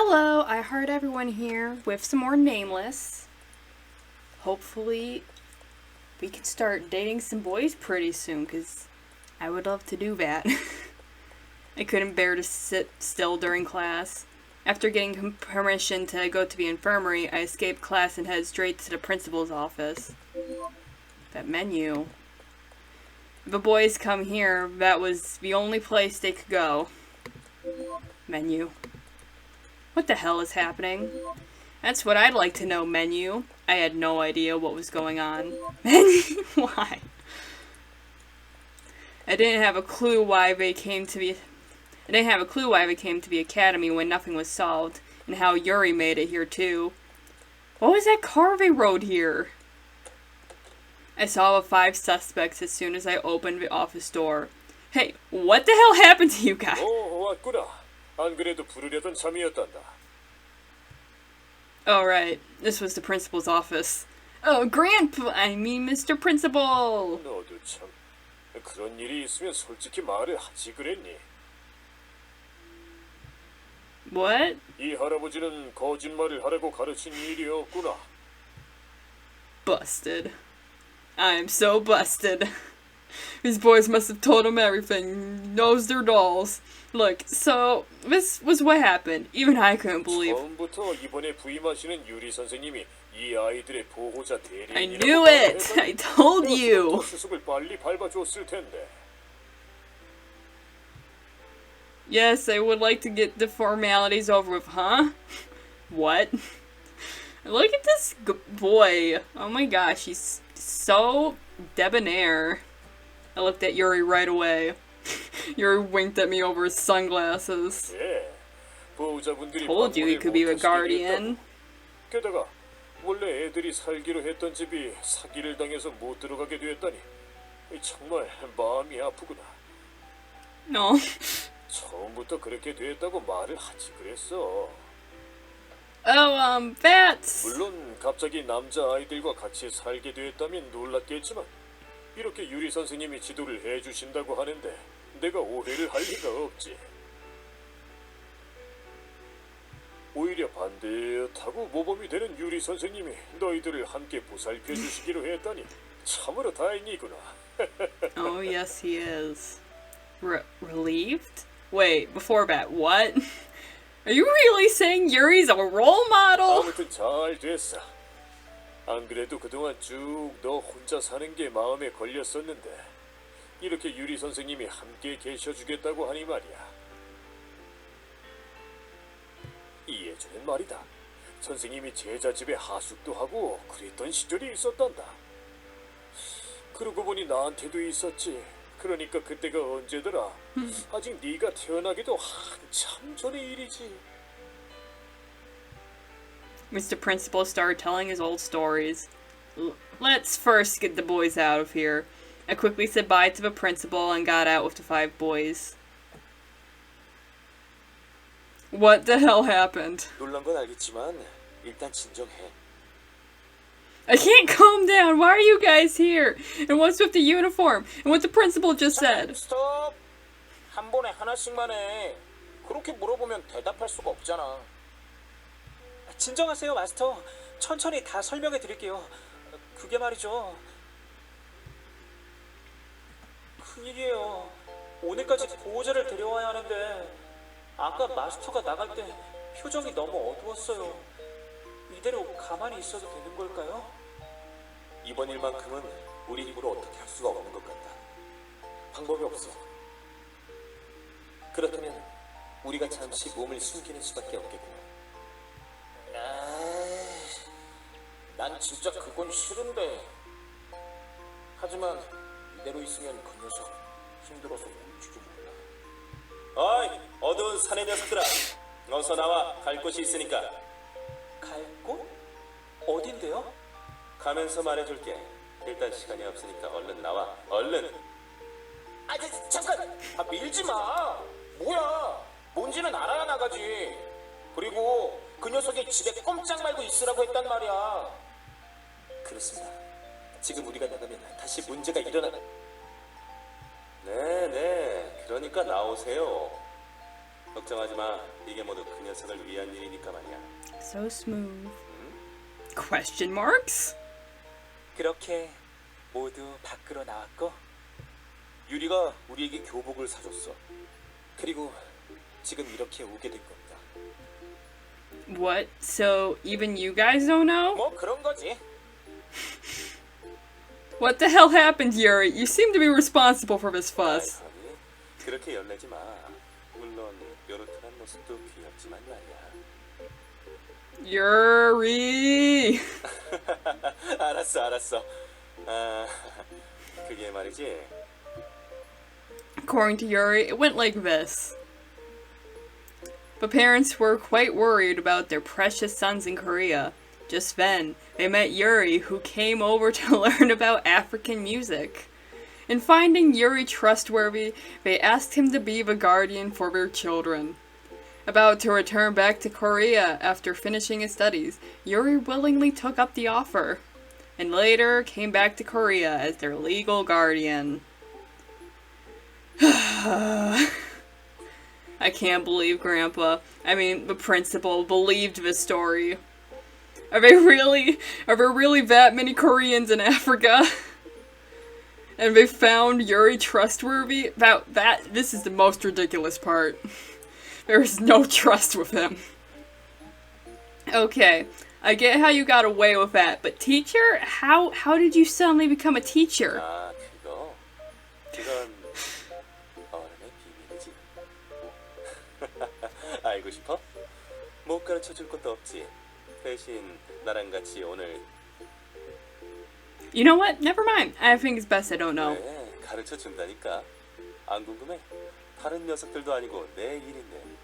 Hello, IHeartEveryone here with some more Nameless. Hopefully, we can start dating some boys pretty soon, because I would love to do that. I couldn't bear to sit still during class. After getting permission to go to the infirmary, I escaped class and headed straight to the principal's office. That menu. If the boys come here, that was the only place they could go. Menu. What the hell is happening? That's what I'd like to know, menu. I had no idea what was going on. Menu? Why? I didn't have a clue why they came to the academy when nothing was solved, and how Yuri made it here too. What was that car they rode here? I saw the 5 suspects as soon as I opened the office door. Hey, what the hell happened to you guys? 왔구나. 안 그래도 부르려던 참이었단다. Oh, right. This was the principal's office. Oh, Mr. Principal! 너도 참 그런 일이 있으면 솔직히 말을 하지 그랬니? What? 이 할아버지는 거짓말을 하라고 가르친 일이었구나. Busted. I'm so busted. These boys must have told him everything. Knows their dolls. Look, so this was what happened. Even I couldn't believe. 처음부터 이번에 부임하시는 유리 선생님이 이 아이들의 보호자 대리인이라고 I knew it. I told you. 수습을 빨리 밟아줬을 텐데. Yes, I would like to get the formalities over with, huh? What? Look at this boy. Oh my gosh, he's so debonair. I looked at Yuri right away. Yuri winked at me over his sunglasses. 예, 보호자분들이 Told you he could be a guardian. 게다가 원래 애들이 살기로 했던 집이 사기를 당해서 못 들어가게 됐다니 정말 마음이 아프구나. No. 처음부터 그렇게 됐다고 말을 하지 그랬어. Oh, that's... 물론 갑자기 남자 아이들과 같이 살게 됐다면 놀랐겠지만 이렇게 유리 선생님이 지도를 해주신다고 하는데 내가 오해를 할 리가 없지. 오히려 반듯하고 모범이 되는 유리 선생님이 너희들을 함께 보살펴 주시기로 했다니 참으로 다행이구나. Oh, yes, he is. Relieved? Wait, before that, what? Are you really saying Yuri's a role model? 아무튼 잘 됐어. 안 그래도 그동안 쭉 너 혼자 사는 게 마음에 걸렸었는데 이렇게 유리 선생님이 함께 계셔주겠다고 하니 말이야. 이 예전엔 말이다. 선생님이 제자 집에 하숙도 하고 그랬던 시절이 있었단다. 그러고 보니 나한테도 있었지. 그러니까 그때가 언제더라? 아직 네가 태어나기도 한참 전의 일이지. Mr. Principal started telling his old stories. Let's first get the boys out of here. I quickly said bye to the principal and got out with the 5 boys. What the hell happened? 놀란 건 알겠지만 일단 진정해. I can't calm down. Why are you guys here? And what's with the uniform? And what the principal just said? 스톱! 한 번에 하나씩만 해. 그렇게 물어보면 대답할 수가 없잖아. 진정하세요, 마스터. 천천히 다 설명해 드릴게요. 그게 말이죠. 큰일이에요. 오늘까지 보호자를 데려와야 하는데 아까 마스터가 나갈 때 표정이 너무 어두웠어요. 이대로 가만히 있어도 되는 걸까요? 이번 일만큼은 우리 힘으로 어떻게 할 수가 없는 것 같다. 방법이 없어. 그렇다면 우리가 잠시 몸을 숨기는 수밖에 없겠구나. 난 진짜 그건 싫은데. 하지만 이대로 있으면 그 녀석 힘들어서 울지도 몰라. 어이, 어두운 사내 녀석들아. 어서 나와. 갈 곳이 있으니까. 갈 곳? 어딘데요? 가면서 말해줄게. 일단 시간이 없으니까 얼른 나와. 얼른. 잠깐. 밀지 마. 뭐야? 뭔지는 알아야 나가지. 그리고 그 녀석이 집에 꼼짝 말고 있으라고 했단 말이야. 그렇습니다. 지금 우리가 나가면 다시 문제가 일어나. 네, 그러니까 나오세요. 걱정하지 마. 이게 모두 그 녀석을 위한 일이니까 말이야. So smooth. Question marks? 그렇게 모두 밖으로 나왔고 유리가 우리에게 교복을 사줬어. 그리고 지금 이렇게 오게 된 겁니다. What? So even you guys don't know? 뭐 그런 거지. What the hell happened, Yuri? You seem to be responsible for this fuss. 아니, 그렇게 열내지 마. 물론 요렇게한 모습도 귀엽지만 말이야. Yuri! 알았어. 아, 그게 말이지. According to Yuri, it went like this. But parents were quite worried about their precious sons in Korea. Just then, they met Yuri, who came over to learn about African music. In finding Yuri trustworthy, they asked him to be the guardian for their children. About to return back to Korea after finishing his studies, Yuri willingly took up the offer, and later came back to Korea as their legal guardian. I can't believe Grandpa, the principal, believed this story. Are there really that many Koreans in Africa? And they found Yuri trustworthy? This is the most ridiculous part. There is no trust with him. Okay, I get how you got away with that, but teacher? How did you suddenly become a teacher? 아, 그건 어른의 비밀이지. 알고 싶어? 못 가르쳐 줄 것도 없지. 대신 나랑 같이 오늘 You know what? Never mind. I think it's best I don't know. 네, 가르쳐 준다니까. 안 궁금해? 다른 녀석들도 아니고 내 일인데.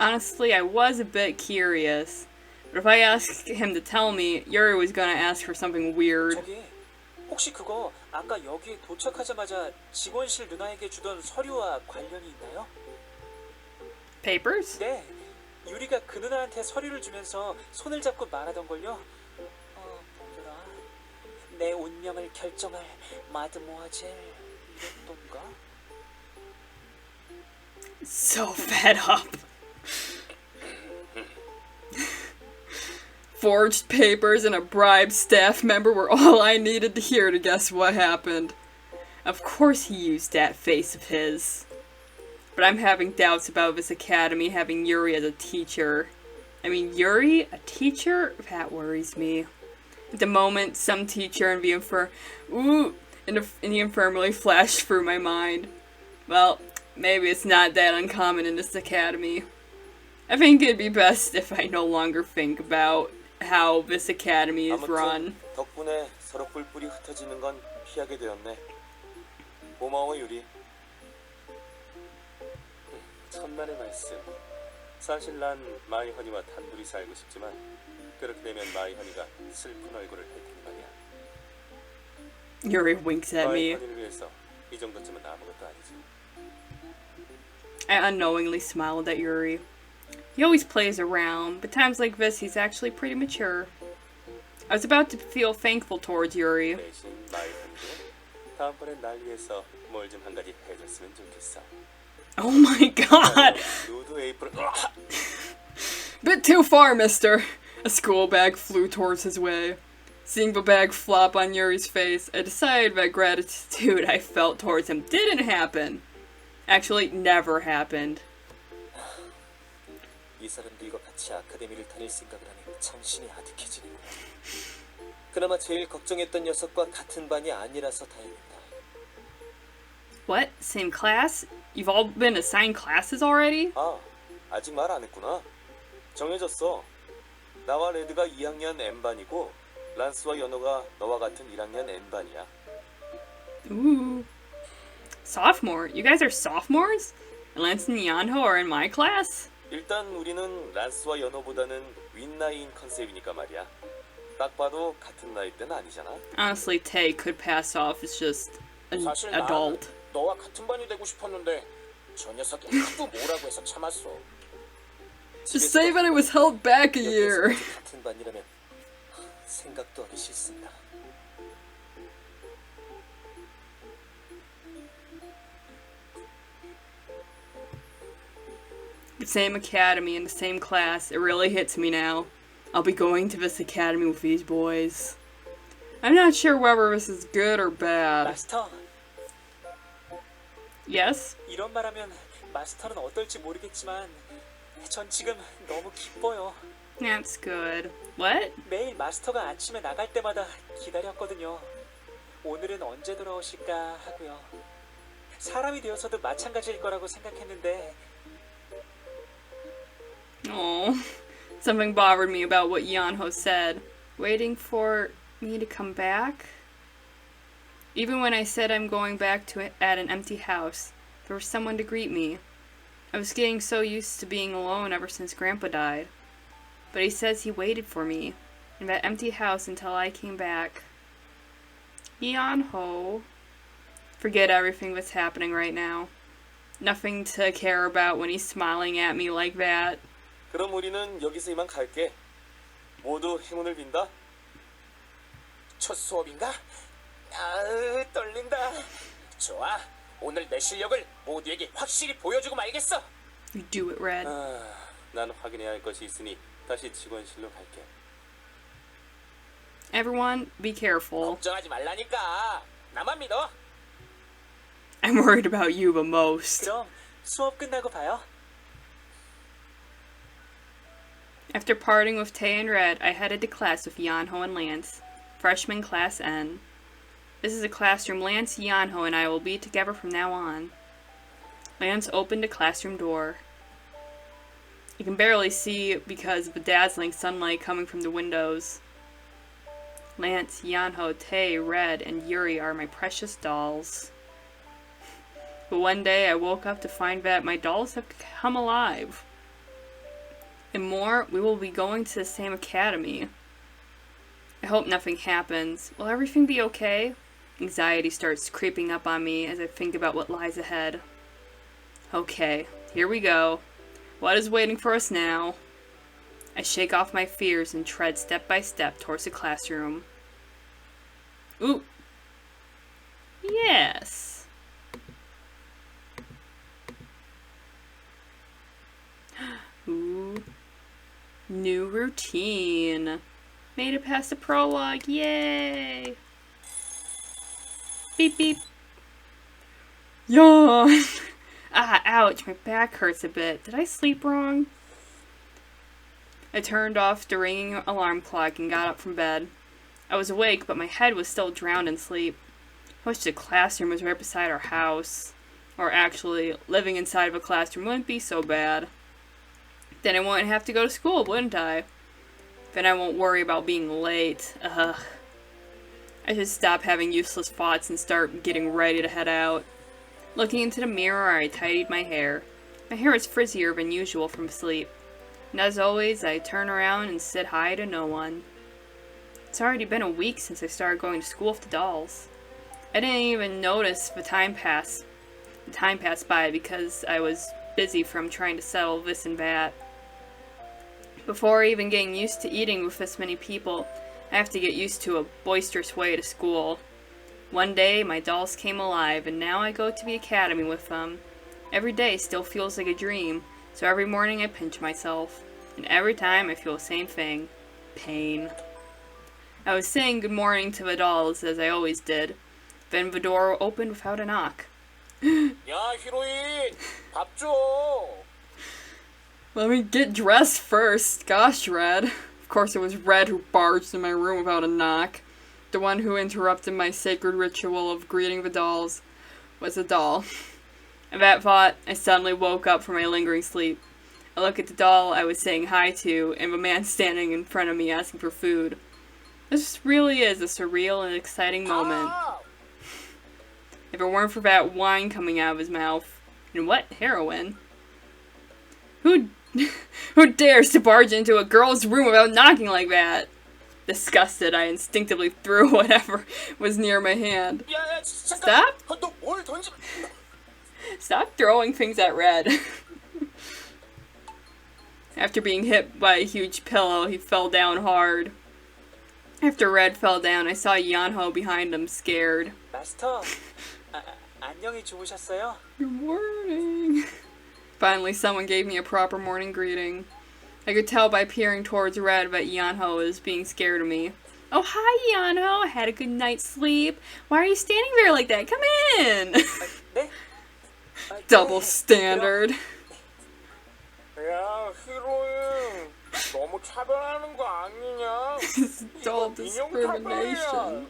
Honestly, I was a bit curious. But if I asked him to tell me, Yuri was gonna ask for something weird. 저기 혹시 그거 아까 여기 도착하자마자 직원실 누나에게 주던 서류와 관련이 있나요? Papers? 네, 유리가 그 누나한테 서류를 주면서 손을 잡고 말하던걸요. 뭐더라? 내 운명을 결정할 마드모아젤 이랬던가? So fed up. Forged papers and a bribed staff member were all I needed to hear to guess what happened. Of course he used that face of his. But I'm having doubts about this academy having Yuri as a teacher. Yuri? A teacher? That worries me. At the moment, some teacher in the infirmary flashed through my mind. Well, maybe it's not that uncommon in this academy. I think it'd be best if I no longer think about how this academy is run. 덕분에 서로 뿔뿔이 흩어지는 건 피하게 되었네. 고마워 유리. 천만의 말씀. 사실 난 마이허니와 단둘이 살고 싶지만 그렇게 되면 마이허니가 슬픈 얼굴을 할 테니 말이야. Yuri winks at me. 마이허니를 위해서 이 정도쯤은 아무것도 아니지. I unknowingly smiled at Yuri. He always plays around, but times like this he's actually pretty mature. I was about to feel thankful towards Yuri. 대신 마이허니도 다음번엔 날 위해서 뭘 좀 한 가지 해줬으면 좋겠어. Oh my god! 누드 에이프를 Bit too far, mister! A school bag flew towards his way. Seeing the bag flop on Yuri's face, I decided that gratitude I felt towards him didn't happen. Actually, never happened. 이 사람들과 같이 아카데미를 다닐 생각을 하니 정신이 아득해지는구나. 그나마 제일 걱정했던 녀석과 같은 반이 아니라서 다행이다. What? Same class? You've all been assigned classes already? 아, 아직 말 안 했구나. 정해졌어. 나와 레드가 2학년 N반이고 란스와 연호가 너와 같은 1학년 N반이야. Ooh. Sophomore? You guys are sophomores? And Lance and Yanho are in my class? 일단 우리는 란스와 연호보다는 윗나이인 컨셉이니까 말이야. 딱 봐도 같은 나이 때는 아니잖아. Honestly, Tay could pass off as just an 사실 adult. 나는 너와 같은 반이 되고 싶었는데 저 녀석이 하도 뭐라고 해서 참았어. Just say that it was held back a year. 같은 반이라면 생각도 하기 싫습니다. The same academy in the same class. It really hits me now. I'll be going to this academy with these boys. I'm not sure whether this is good or bad. 마스터, Yes? 이런 말하면 마스터는 어떨지 모르겠지만 전 지금 너무 기뻐요. That's good. What? 매일 마스터가 아침에 나갈 때마다 기다렸거든요. 오늘은 언제 돌아오실까 하고요. 사람이 되어서도 마찬가지일 거라고 생각했는데 Oh, something bothered me about what Yanho said. Waiting for me to come back? Even when I said I'm going back to it at an empty house, there was someone to greet me. I was getting so used to being alone ever since Grandpa died. But he says he waited for me in that empty house until I came back. Yanho. Forget everything that's happening right now. Nothing to care about when he's smiling at me like that. 그럼 우리는 여기서 이만 갈게. 모두 행운을 빈다. 첫 수업인가? 아, 떨린다. 좋아. 오늘 내 실력을 모두에게 확실히 보여주고 말겠어. You do it, Red. 난 확인해야 할 것이 있으니 다시 직원실로 갈게. Everyone, be careful. 걱정하지 말라니까. 나만 믿어. I'm worried about you the most. 그럼 수업 끝나고 봐요. After parting with Tay and Red, I headed to class with Yanho and Lance, freshman class N. This is a classroom Lance, Yanho, and I will be together from now on. Lance opened a classroom door. You can barely see because of the dazzling sunlight coming from the windows. Lance, Yanho, Tay, Red, and Yuri are my precious dolls. But one day I woke up to find that my dolls have come alive. And more, we will be going to the same academy. I hope nothing happens. Will everything be okay? Anxiety starts creeping up on me as I think about what lies ahead. Okay, here we go. What is waiting for us now? I shake off my fears and tread step by step towards the classroom. Ooh. Yes. Ooh. New routine. Made it past the prologue. Yay. Beep beep. Yawn. Ah, ouch. My back hurts a bit. Did I sleep wrong? I turned off the ringing alarm clock and got up from bed. I was awake, but my head was still drowned in sleep. I wish the classroom was right beside our house. Or actually, living inside of a classroom wouldn't be so bad. Then I wouldn't have to go to school, wouldn't I? Then I won't worry about being late. Ugh. I should stop having useless thoughts and start getting ready to head out. Looking into the mirror, I tidied my hair. My hair is frizzier than usual from sleep. And as always, I turn around and said hi to no one. It's already been a week since I started going to school with the dolls. I didn't even notice the time passed by because I was busy from trying to settle this and that. Before even getting used to eating with this many people, I have to get used to a boisterous way to school. One day, my dolls came alive, and now I go to the academy with them. Every day still feels like a dream, so every morning I pinch myself. And every time I feel the same thing. Pain. I was saying good morning to the dolls, as I always did. Then the door opened without a knock. 야, 히로이, 밥 줘. Let me get dressed first. Gosh, Red. Of course it was Red who barged in my room without a knock. The one who interrupted my sacred ritual of greeting the dolls was a doll. At that thought, I suddenly woke up from my lingering sleep. I look at the doll I was saying hi to, and the man standing in front of me asking for food. This really is a surreal and exciting moment. If it weren't for that wine coming out of his mouth. And what? Heroin? Who dares to barge into a girl's room without knocking like that? Disgusted, I instinctively threw whatever was near my hand. Stop? 너뭘 던지? Stop throwing things at Red. After being hit by a huge pillow, he fell down hard. After Red fell down, I saw Yanho behind him, scared. 마스터, 안녕히 주무셨어요? Good morning. Finally, someone gave me a proper morning greeting. I could tell by peering towards Red that Yanho was being scared of me. Oh, hi, Yanho. Had a good night's sleep. Why are you standing there like that? Come in. 네? Double standard. 야, 히로인. 너무 차별하는 거 아니냐? Dull discrimination.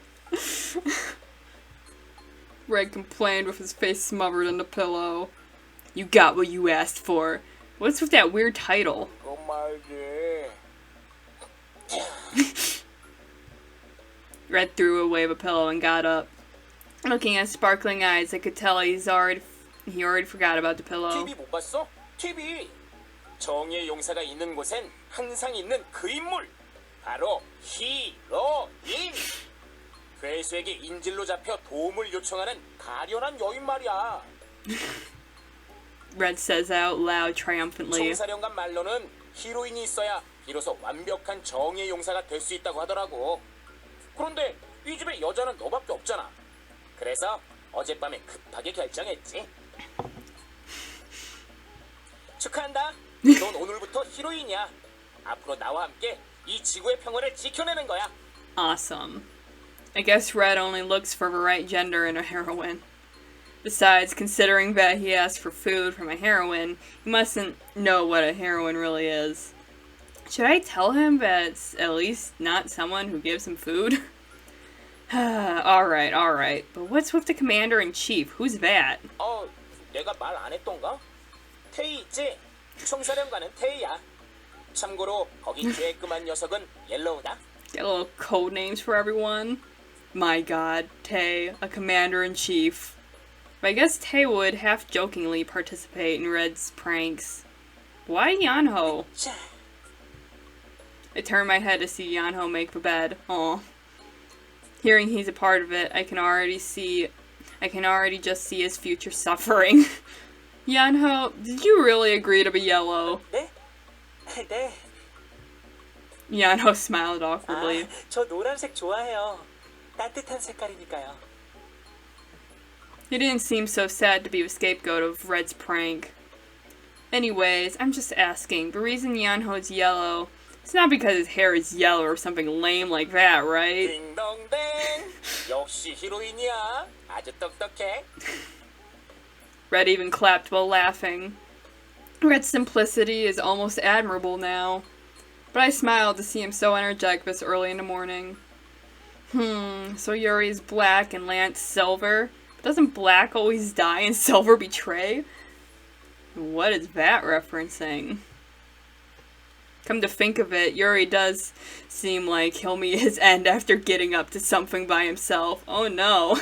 Red complained with his face smothered in the pillow. You got what you asked for. What's with that weird title? 그거 말지. Red threw away the pillow and got up. Looking at his sparkling eyes, I could tell he already forgot about the pillow. TV 못 봤어? TV. 정의의 용사가 있는 곳엔 항상 있는 그 인물. 바로 히로인. 괴수에게 인질로 잡혀 도움을 요청하는 가련한 여인 말이야. Red says out loud triumphantly. 총사령관 말로는 히로인이 있어야 비로소 완벽한 정의의 용사가 될 수 있다고 하더라고. 그런데 이 집에 여자는 너밖에 없잖아. 그래서 어젯밤에 급하게 결정했지. 축하한다. 넌 오늘부터 히로인이야. 앞으로 나와 함께 이 지구의 평화를 지켜내는 거야. Awesome. I guess Red only looks for the right gender in a heroine. Besides, considering that he asked for food from a heroine, he mustn't know what a heroine really is. Should I tell him that it's at least not someone who gives him food? Alright. But what's with the commander-in-chief? Who's that? 내가 말 안 했던가? 테이 있지? 총사령관은 테이야. 참고로 거기 쬐끔한 녀석은 옐로우다. Get little code names for everyone. My god, Tay, a commander-in-chief. But I guess Tay would half-jokingly participate in Red's pranks. Why Yanho? 자, I turn my head to see Yanho make the bed. Aw. Hearing he's a part of it, I can already just see his future suffering. Yanho, did you really agree to be yellow? 네? 네. Yanho smiled 아, awkwardly. 저 노란색 좋아해요. 따뜻한 색깔이니까요. He didn't seem so sad to be the scapegoat of Red's prank. Anyways, I'm just asking, the reason Yanho's yellow, it's not because his hair is yellow or something lame like that, right? 딩동댕. 역시 히로인이야. 아주 똑똑해. Red even clapped while laughing. Red's simplicity is almost admirable now. But I smiled to see him so energetic this early in the morning. So Yuri's black and Lance silver? Doesn't black always die and silver betray? What is that referencing? Come to think of it, Yuri does seem like he'll meet his end after getting up to something by himself. Oh no.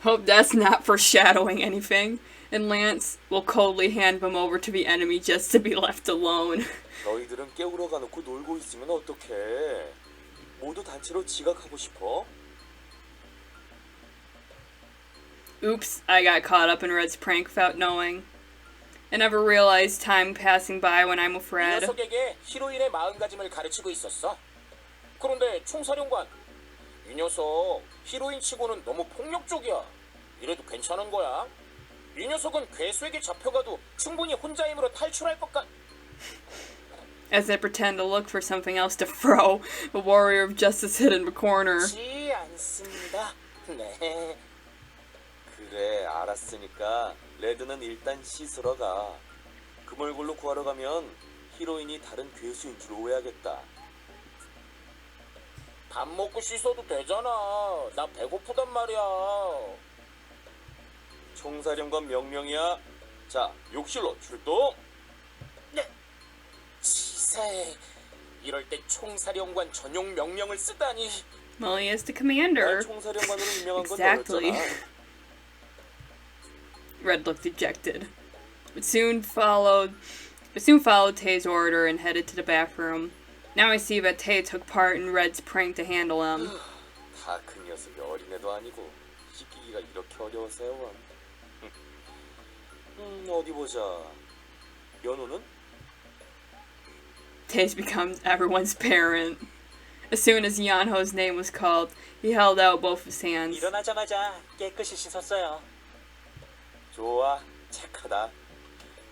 Hope that's not foreshadowing anything. And Lance will coldly hand him over to the enemy just to be left alone. 너희들은 깨우러 가놓고 놀고 있으면 어떡해? 모두 단체로 지각하고 싶어? Oops, I got caught up in Red's prank without knowing. I never realized time passing by when I'm with 이 Red. 녀석에게 히로인의 마음가짐을 가르치고 있었어. 그런데 총사령관, 이 녀석 히로인 치고는 너무 폭력적이야. 이래도 괜찮은 거야? 이 녀석은 괴수에게 잡혀가도 충분히 혼자 힘으로 탈출할 것 같... As I pretend to look for something else to throw, the warrior of justice hid in the corner. 지 않습니다. 네. 그래, 알았으니까 레드는 일단 씻으러 가. 금얼굴로 구하러 가면 히로인이 다른 괴수인 줄 오해하겠다. 밥 먹고 씻어도 되잖아. 나 배고프단 말이야. 총사령관 명령이야. 자, 욕실로 출동. 네. 치사해. 이럴 때 총사령관 전용 명령을 쓰다니. Well, he is the commander. 날 총사령관으로 임명한 건 Exactly. 너였잖아. Red looked dejected, but soon followed Tay's order and headed to the back room. Now I see that Tay took part in Red's prank to handle him. 다 그 녀석이 어린애도 아니고 시키기가 이렇게 어려워서요. 어디 보자. 연호는? Taze becomes everyone's parent. As soon as Yanho's name was called, he held out both his hands. 일어나자마자 깨끗이 씻었어요. 좋아, 착하다.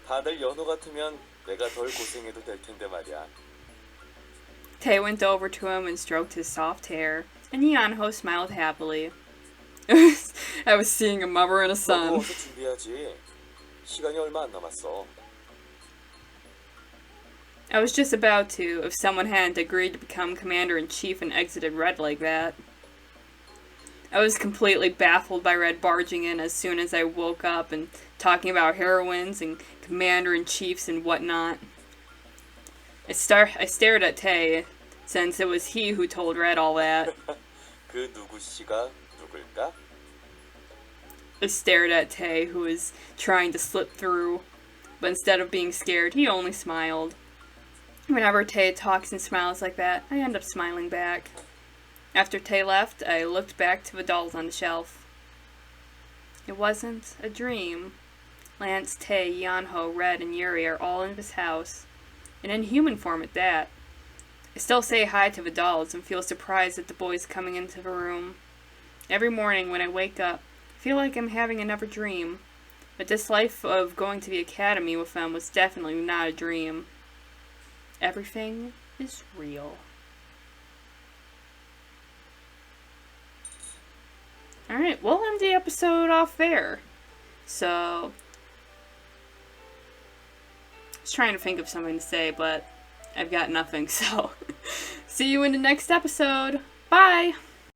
다들 연호 같으면 내가 덜 고생해도 될 텐데 말이야. Tay went over to him and stroked his soft hair, and Yanho smiled happily. I was seeing a mother and a 너도 son. 어서 준비하지. 시간이 얼마 안 남았어. I was just about to if someone hadn't agreed to become commander-in-chief and exited Red like that. I was completely baffled by Red barging in as soon as I woke up and talking about heroines and commander-in-chiefs and whatnot. I stared at Tay, since it was he who told Red all that. 그 누구씨가 누굴까? I stared at Tay, who was trying to slip through, but instead of being scared, he only smiled. Whenever Tay talks and smiles like that, I end up smiling back. After Tay left, I looked back to the dolls on the shelf. It wasn't a dream. Lance, Tay, Yanho, Red, and Yuri are all in this house, and in human form at that. I still say hi to the dolls and feel surprised at the boys coming into the room. Every morning when I wake up, I feel like I'm having another dream, but this life of going to the academy with them was definitely not a dream. Everything is real. Alright, we'll end the episode off there. So, I was trying to think of something to say, but I've got nothing, so see you in the next episode. Bye!